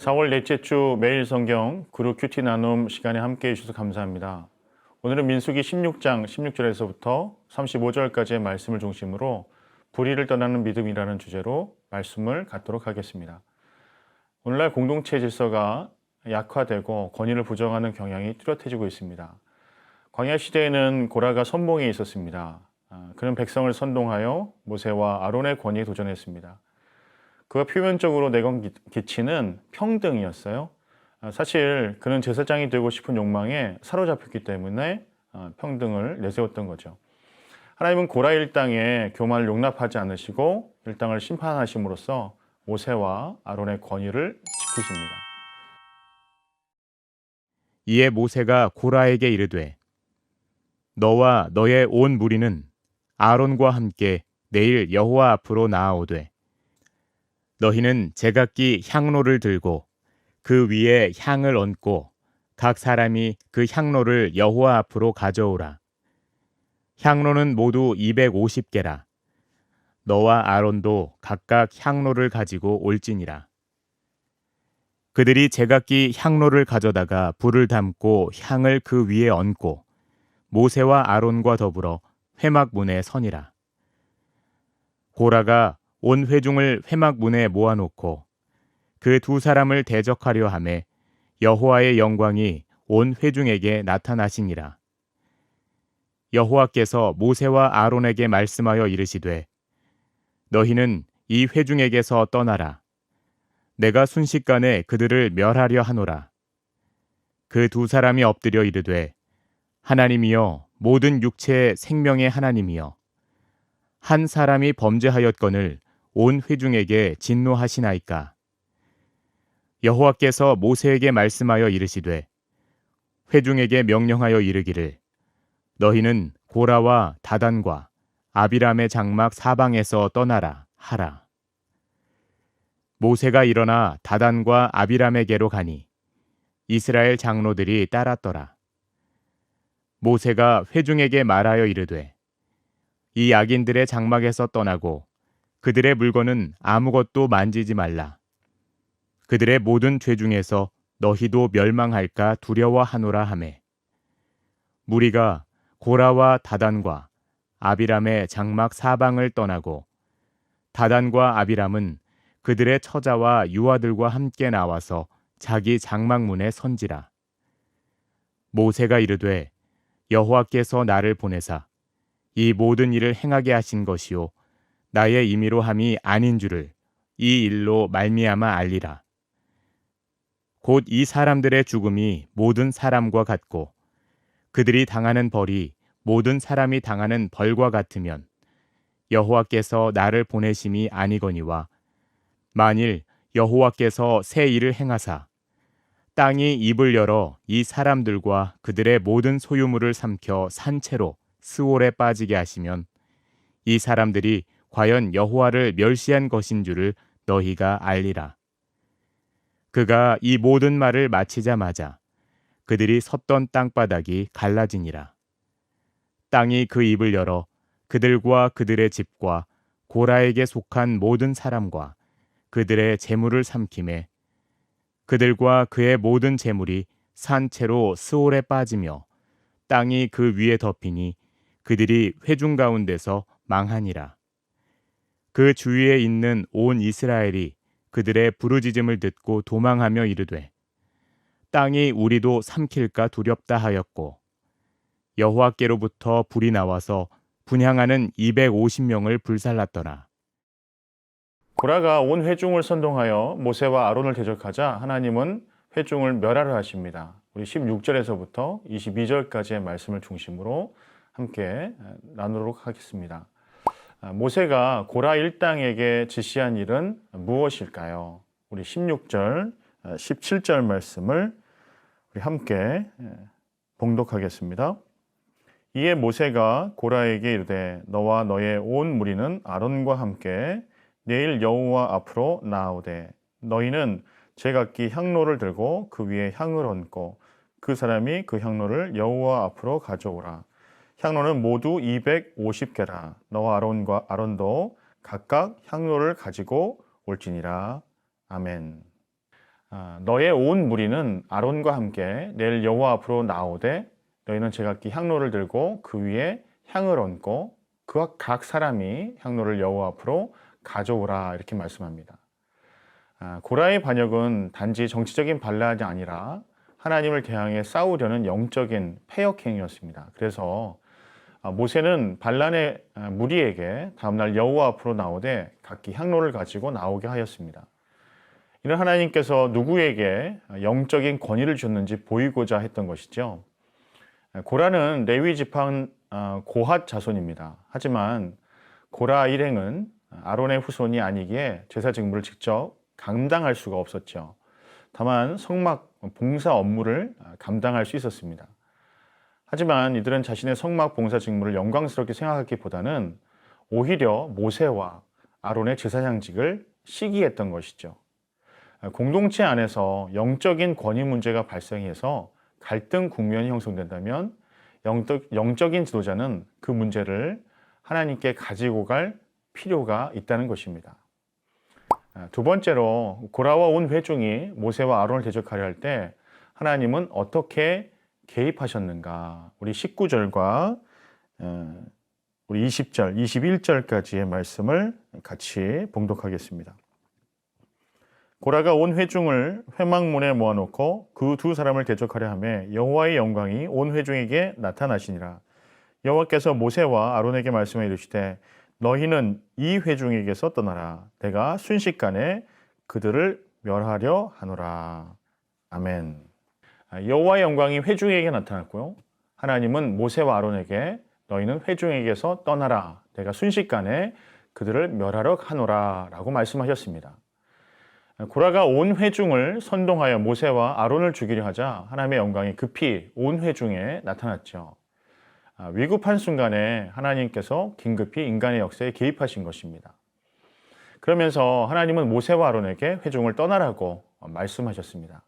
4월 넷째 주 매일 성경 그룹 큐티 나눔 시간에 함께 해주셔서 감사합니다. 오늘은 민수기 16장 16절에서부터 35절까지의 말씀을 중심으로 불의를 떠나는 믿음이라는 주제로 말씀을 갖도록 하겠습니다. 오늘날 공동체 질서가 약화되고 권위를 부정하는 경향이 뚜렷해지고 있습니다. 광야 시대에는 고라가 선봉에 있었습니다. 그는 백성을 선동하여 모세와 아론의 권위에 도전했습니다. 그가 표면적으로 내건 기치는 평등이었어요. 사실 그는 제사장이 되고 싶은 욕망에 사로잡혔기 때문에 평등을 내세웠던 거죠. 하나님은 고라 일당의 교만을 용납하지 않으시고 일당을 심판하심으로써 모세와 아론의 권위를 지키십니다. 이에 모세가 고라에게 이르되 너와 너의 온 무리는 아론과 함께 내일 여호와 앞으로 나아오되 너희는 제각기 향로를 들고 그 위에 향을 얹고 각 사람이 그 향로를 여호와 앞으로 가져오라. 향로는 모두 250개라. 너와 아론도 각각 향로를 가지고 올지니라. 그들이 제각기 향로를 가져다가 불을 담고 향을 그 위에 얹고 모세와 아론과 더불어 회막문에 서니라. 고라가 온 회중을 회막문에 모아놓고 그 두 사람을 대적하려 하매 여호와의 영광이 온 회중에게 나타나시니라. 여호와께서 모세와 아론에게 말씀하여 이르시되 너희는 이 회중에게서 떠나라. 내가 순식간에 그들을 멸하려 하노라. 그 두 사람이 엎드려 이르되 하나님이여 모든 육체의 생명의 하나님이여 한 사람이 범죄하였거늘 온 회중에게 진노하시나이까. 여호와께서 모세에게 말씀하여 이르시되 회중에게 명령하여 이르기를 너희는 고라와 다단과 아비람의 장막 사방에서 떠나라 하라. 모세가 일어나 다단과 아비람에게로 가니 이스라엘 장로들이 따랐더라. 모세가 회중에게 말하여 이르되 이 악인들의 장막에서 떠나고 그들의 물건은 아무것도 만지지 말라. 그들의 모든 죄 중에서 너희도 멸망할까 두려워하노라 하매 무리가 고라와 다단과 아비람의 장막 사방을 떠나고 다단과 아비람은 그들의 처자와 유아들과 함께 나와서 자기 장막문에 선지라. 모세가 이르되 여호와께서 나를 보내사 이 모든 일을 행하게 하신 것이요 나의 임의로 함이 아닌 줄을 이 일로 말미암아 알리라. 곧 이 사람들의 죽음이 모든 사람과 같고 그들이 당하는 벌이 모든 사람이 당하는 벌과 같으면 여호와께서 나를 보내심이 아니거니와 만일 여호와께서 새 일을 행하사 땅이 입을 열어 이 사람들과 그들의 모든 소유물을 삼켜 산채로 스올에 빠지게 하시면 이 사람들이 과연 여호와를 멸시한 것인 줄을 너희가 알리라. 그가 이 모든 말을 마치자마자 그들이 섰던 땅바닥이 갈라지니라. 땅이 그 입을 열어 그들과 그들의 집과 고라에게 속한 모든 사람과 그들의 재물을 삼키매 그들과 그의 모든 재물이 산채로 스올에 빠지며 땅이 그 위에 덮이니 그들이 회중 가운데서 망하니라. 그 주위에 있는 온 이스라엘이 그들의 부르짖음을 듣고 도망하며 이르되 땅이 우리도 삼킬까 두렵다 하였고 여호와께로부터 불이 나와서 분향하는 250명을 불살랐더라. 고라가 온 회중을 선동하여 모세와 아론을 대적하자 하나님은 회중을 멸하려 하십니다. 우리 16절에서부터 22절까지의 말씀을 중심으로 함께 나누도록 하겠습니다. 모세가 고라 일당에게 지시한 일은 무엇일까요? 우리 16절, 17절 말씀을 우리 함께 봉독하겠습니다. 이에 모세가 고라에게 이르되 너와 너의 온 무리는 아론과 함께 내일 여호와 앞으로 나아오되 너희는 제각기 향로를 들고 그 위에 향을 얹고 그 사람이 그 향로를 여호와 앞으로 가져오라. 향로는 모두 250개라. 너와 아론도 각각 향로를 가지고 올지니라. 아멘. 너의 온 무리는 아론과 함께 내일 여호와 앞으로 나오되 너희는 제각기 향로를 들고 그 위에 향을 얹고 그와 각 사람이 향로를 여호와 앞으로 가져오라 이렇게 말씀합니다. 고라의 반역은 단지 정치적인 반란이 아니라 하나님을 대항해 싸우려는 영적인 패역행위였습니다. 그래서 모세는 반란의 무리에게 다음날 여호와 앞으로 나오되 각기 향로를 가지고 나오게 하였습니다. 이는 하나님께서 누구에게 영적인 권위를 줬는지 보이고자 했던 것이죠. 고라는 레위 지파 고핫 자손입니다. 하지만 고라 일행은 아론의 후손이 아니기에 제사 직무를 직접 감당할 수가 없었죠. 다만 성막 봉사 업무를 감당할 수 있었습니다. 하지만 이들은 자신의 성막 봉사 직무를 영광스럽게 생각하기보다는 오히려 모세와 아론의 제사장직을 시기했던 것이죠. 공동체 안에서 영적인 권위 문제가 발생해서 갈등 국면이 형성된다면 영적인 지도자는 그 문제를 하나님께 가지고 갈 필요가 있다는 것입니다. 두 번째로 고라와 온 회중이 모세와 아론을 대적하려 할 때 하나님은 어떻게 개입하셨는가? 우리 19절과 우리 20절, 21절까지의 말씀을 같이 봉독하겠습니다. 고라가 온 회중을 회막문에 모아놓고 그 두 사람을 대적하려 하매 여호와의 영광이 온 회중에게 나타나시니라. 여호와께서 모세와 아론에게 말씀해 이르시되 너희는 이 회중에게서 떠나라. 내가 순식간에 그들을 멸하려 하노라. 아멘. 여호와의 영광이 회중에게 나타났고요. 하나님은 모세와 아론에게 너희는 회중에게서 떠나라. 내가 순식간에 그들을 멸하려 하노라 라고 말씀하셨습니다. 고라가 온 회중을 선동하여 모세와 아론을 죽이려 하자 하나님의 영광이 급히 온 회중에 나타났죠. 위급한 순간에 하나님께서 긴급히 인간의 역사에 개입하신 것입니다. 그러면서 하나님은 모세와 아론에게 회중을 떠나라고 말씀하셨습니다.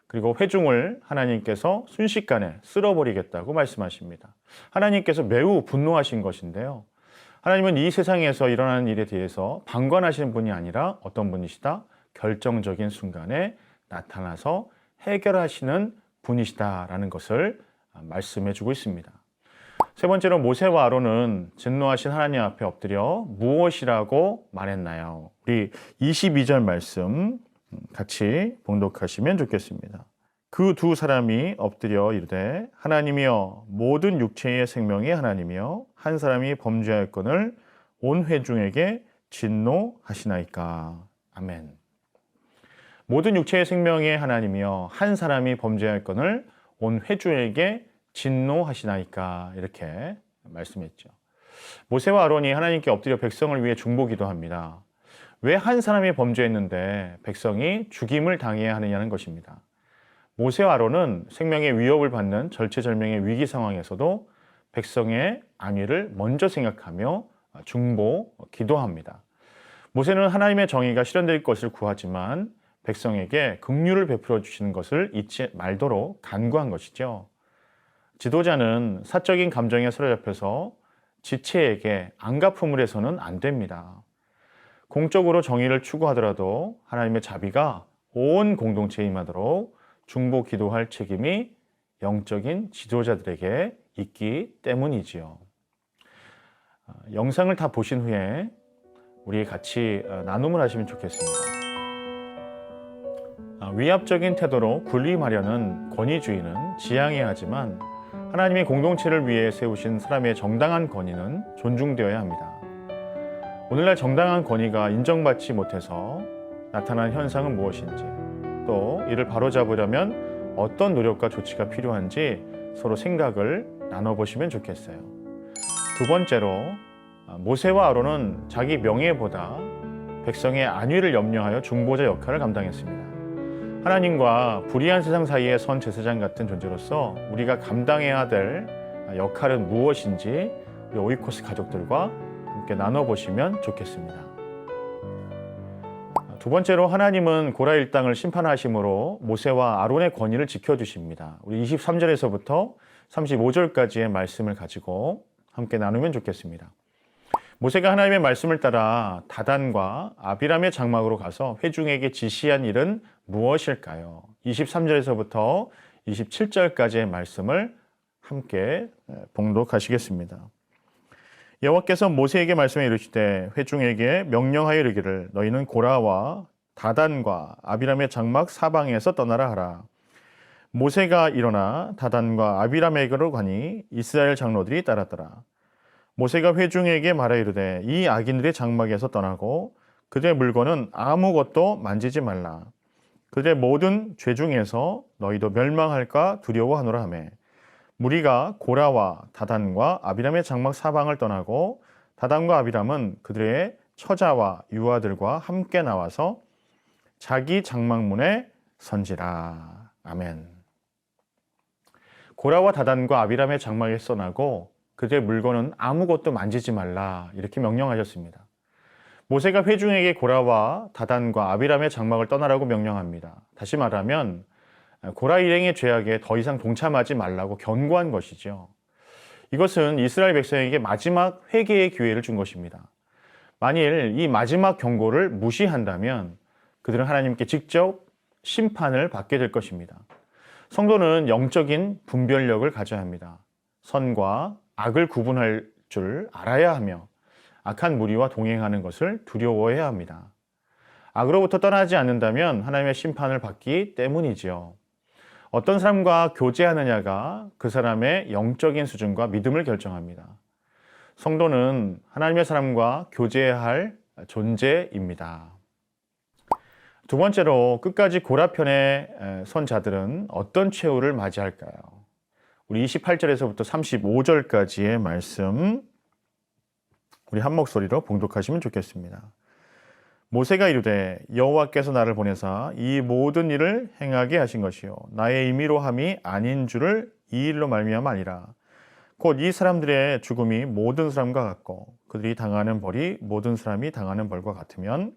그리고 회중을 하나님께서 순식간에 쓸어버리겠다고 말씀하십니다. 하나님께서 매우 분노하신 것인데요. 하나님은 이 세상에서 일어나는 일에 대해서 방관하시는 분이 아니라 어떤 분이시다? 결정적인 순간에 나타나서 해결하시는 분이시다라는 것을 말씀해 주고 있습니다. 세 번째로 모세와 아론은 진노하신 하나님 앞에 엎드려 무엇이라고 말했나요? 우리 22절 말씀 같이 봉독하시면 좋겠습니다. 그 두 사람이 엎드려 이르되 하나님이여 모든 육체의 생명의 하나님이여 한 사람이 범죄하였거늘 온 회중에게 진노하시나이까. 아멘. 모든 육체의 생명의 하나님이여 한 사람이 범죄하였거늘 온 회중에게 진노하시나이까 이렇게 말씀했죠. 모세와 아론이 하나님께 엎드려 백성을 위해 중보기도 합니다. 왜 한 사람이 범죄했는데 백성이 죽임을 당해야 하느냐는 것입니다. 모세와 아론은 생명의 위협을 받는 절체절명의 위기 상황에서도 백성의 안위를 먼저 생각하며 중보, 기도합니다. 모세는 하나님의 정의가 실현될 것을 구하지만 백성에게 긍휼을 베풀어 주시는 것을 잊지 말도록 간구한 것이죠. 지도자는 사적인 감정에 사로잡혀서 지체에게 안갚음을 해서는 안 됩니다. 공적으로 정의를 추구하더라도 하나님의 자비가 온 공동체에 임하도록 중보 기도할 책임이 영적인 지도자들에게 있기 때문이지요. 영상을 다 보신 후에 우리 같이 나눔을 하시면 좋겠습니다. 위압적인 태도로 군림하려는 권위주의는 지양해야 하지만 하나님의 공동체를 위해 세우신 사람의 정당한 권위는 존중되어야 합니다. 오늘날 정당한 권위가 인정받지 못해서 나타난 현상은 무엇인지, 또 이를 바로잡으려면 어떤 노력과 조치가 필요한지 서로 생각을 나눠보시면 좋겠어요. 두 번째로, 모세와 아론은 자기 명예보다 백성의 안위를 염려하여 중보자 역할을 감당했습니다. 하나님과 불의한 세상 사이에 선 제사장 같은 존재로서 우리가 감당해야 될 역할은 무엇인지 우리 오이코스 가족들과 함께 나눠보시면 좋겠습니다. 두 번째로 하나님은 고라 일당을 심판하심으로 모세와 아론의 권위를 지켜주십니다. 우리 23절에서부터 35절까지의 말씀을 가지고 함께 나누면 좋겠습니다. 모세가 하나님의 말씀을 따라 다단과 아비람의 장막으로 가서 회중에게 지시한 일은 무엇일까요? 23절에서부터 27절까지의 말씀을 함께 봉독하시겠습니다. 여호와께서 모세에게 말씀해 이르시되 회중에게 명령하여 이르기를 너희는 고라와 다단과 아비람의 장막 사방에서 떠나라 하라. 모세가 일어나 다단과 아비람에게로 가니 이스라엘 장로들이 따랐더라. 모세가 회중에게 말하 이르되 이 악인들의 장막에서 떠나고 그들의 물건은 아무것도 만지지 말라. 그들의 모든 죄 중에서 너희도 멸망할까 두려워하노라 하매 무리가 고라와 다단과 아비람의 장막 사방을 떠나고 다단과 아비람은 그들의 처자와 유아들과 함께 나와서 자기 장막문에 선지라. 아멘. 고라와 다단과 아비람의 장막에 써나고 그들의 물건은 아무것도 만지지 말라 이렇게 명령하셨습니다. 모세가 회중에게 고라와 다단과 아비람의 장막을 떠나라고 명령합니다. 다시 말하면 고라 일행의 죄악에 더 이상 동참하지 말라고 경고한 것이죠. 이것은 이스라엘 백성에게 마지막 회개의 기회를 준 것입니다. 만일 이 마지막 경고를 무시한다면 그들은 하나님께 직접 심판을 받게 될 것입니다. 성도는 영적인 분별력을 가져야 합니다. 선과 악을 구분할 줄 알아야 하며 악한 무리와 동행하는 것을 두려워해야 합니다. 악으로부터 떠나지 않는다면 하나님의 심판을 받기 때문이지요. 어떤 사람과 교제하느냐가 그 사람의 영적인 수준과 믿음을 결정합니다. 성도는 하나님의 사람과 교제해야 할 존재입니다. 두 번째로 끝까지 고라편에 선 자들은 어떤 최후를 맞이할까요? 우리 28절에서부터 35절까지의 말씀 우리 한 목소리로 봉독하시면 좋겠습니다. 모세가 이르되 여호와께서 나를 보내사 이 모든 일을 행하게 하신 것이요 나의 임의로 함이 아닌 줄을 이 일로 말미암아 아니라 곧 이 사람들의 죽음이 모든 사람과 같고 그들이 당하는 벌이 모든 사람이 당하는 벌과 같으면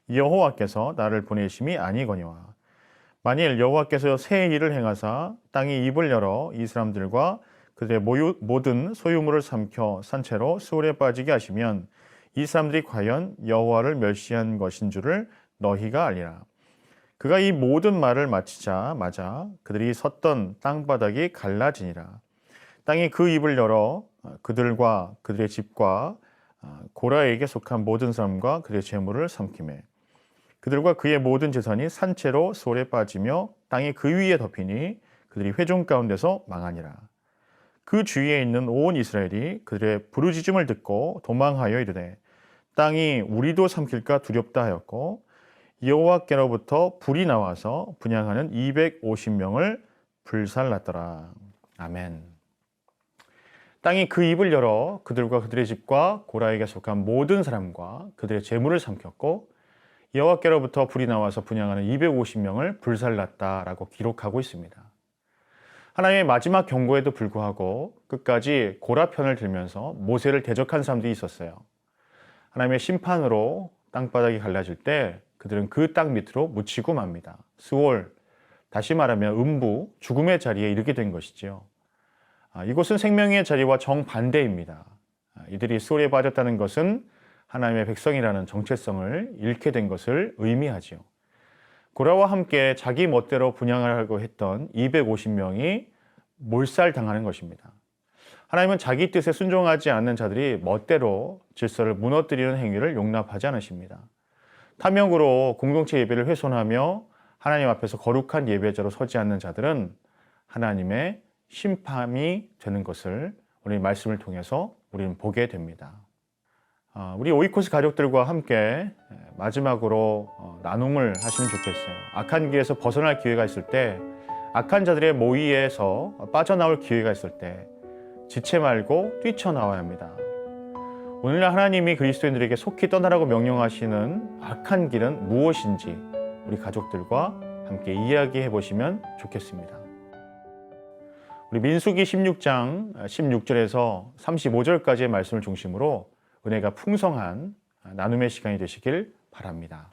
여호와께서 나를 보내심이 아니거니와 만일 여호와께서 새 일을 행하사 땅이 입을 열어 이 사람들과 그들의 모든 소유물을 삼켜 산채로 수월에 빠지게 하시면 이 사람들이 과연 여호와를 멸시한 것인 줄을 너희가 알리라. 그가 이 모든 말을 마치자마자 그들이 섰던 땅바닥이 갈라지니라. 땅이 그 입을 열어 그들과 그들의 집과 고라에게 속한 모든 사람과 그들의 재물을 삼키매 그들과 그의 모든 재산이 산채로 수월에 빠지며 땅이 그 위에 덮이니 그들이 회중 가운데서 망하니라. 그 주위에 있는 온 이스라엘이 그들의 부르짖음을 듣고 도망하여 이르되 땅이 우리도 삼킬까 두렵다 하였고 여호와께로부터 불이 나와서 분향하는 250명을 불살랐더라. 아멘. 땅이 그 입을 열어 그들과 그들의 집과 고라에게 속한 모든 사람과 그들의 재물을 삼켰고 여호와께로부터 불이 나와서 분향하는 250명을 불살랐다라고 기록하고 있습니다. 하나님의 마지막 경고에도 불구하고 끝까지 고라 편을 들면서 모세를 대적한 사람들이 있었어요. 하나님의 심판으로 땅바닥이 갈라질 때 그들은 그 땅 밑으로 묻히고 맙니다. 스올, 다시 말하면 음부, 죽음의 자리에 이르게 된 것이지요. 이곳은 생명의 자리와 정반대입니다. 이들이 스올에 빠졌다는 것은 하나님의 백성이라는 정체성을 잃게 된 것을 의미하지요. 고라와 함께 자기 멋대로 분향하려고 했던 250명이 몰살당하는 것입니다. 하나님은 자기 뜻에 순종하지 않는 자들이 멋대로 질서를 무너뜨리는 행위를 용납하지 않으십니다. 탐욕으로 공동체 예배를 훼손하며 하나님 앞에서 거룩한 예배자로 서지 않는 자들은 하나님의 심판이 되는 것을 오늘 말씀을 통해서 우리는 보게 됩니다. 우리 오이코스 가족들과 함께 마지막으로 나눔을 하시면 좋겠어요. 악한 길에서 벗어날 기회가 있을 때, 악한 자들의 모의에서 빠져나올 기회가 있을 때 지체 말고 뛰쳐나와야 합니다. 오늘날 하나님이 그리스도인들에게 속히 떠나라고 명령하시는 악한 길은 무엇인지 우리 가족들과 함께 이야기해 보시면 좋겠습니다. 우리 민수기 16장 16절에서 35절까지의 말씀을 중심으로 은혜가 풍성한 나눔의 시간이 되시길 바랍니다.